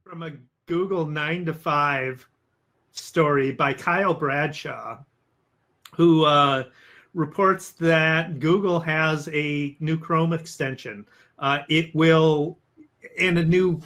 from a Google 9 to 5 story by Kyle Bradshaw, who reports that Google has a new Chrome extension. It will, and a new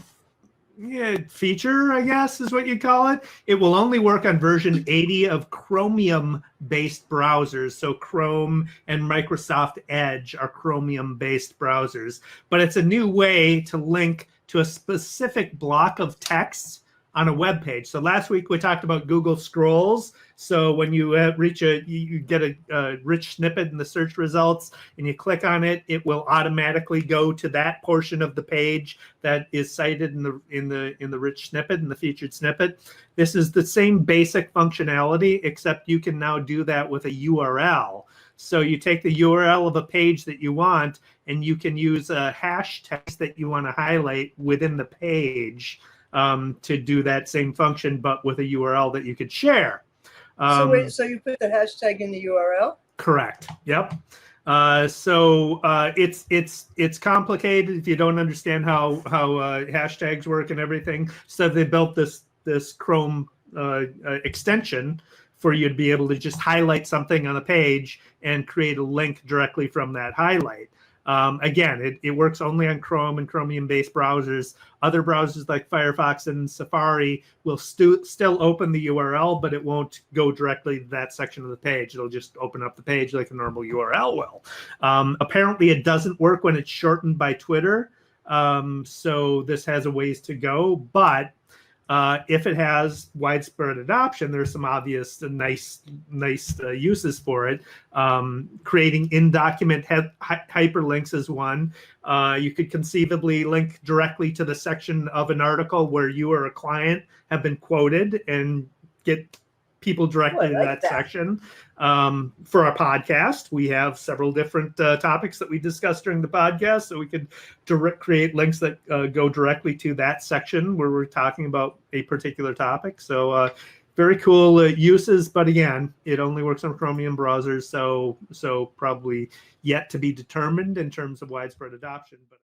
feature, I guess is what you call it. It will only work on version 80 of Chromium-based browsers. So Chrome and Microsoft Edge are Chromium-based browsers. But it's a new way to link to a specific block of text on a web page. So last week we talked about Google Scrolls. So when you you get a rich snippet in the search results and you click on it, it will automatically go to that portion of the page that is cited in the rich snippet, in the featured snippet. This is the same basic functionality, except you can now do that with a URL. So you take the URL of a page that you want, and you can use a hash text that you want to highlight within the page to do that same function, but with a URL that you could share. So you put the hashtag in the URL? Correct. Yep. It's complicated if you don't understand how hashtags work and everything. So they built this Chrome extension for you to be able to just highlight something on a page and create a link directly from that highlight. Again, it works only on Chrome and Chromium-based browsers. Other browsers like Firefox and Safari will still open the URL, but it won't go directly to that section of the page. It'll just open up the page like a normal URL will. Apparently, it doesn't work when it's shortened by Twitter. So this has a ways to go, but if it has widespread adoption, there's some obvious nice uses for it. Creating in-document hyperlinks is one. You could conceivably link directly to the section of an article where you or a client have been quoted and get people directly to that section. For our podcast, we have several different topics that we discussed during the podcast, so we could create links that go directly to that section where we're talking about a particular topic. So very cool uses, but again, it only works on Chromium browsers, so probably yet to be determined in terms of widespread adoption. But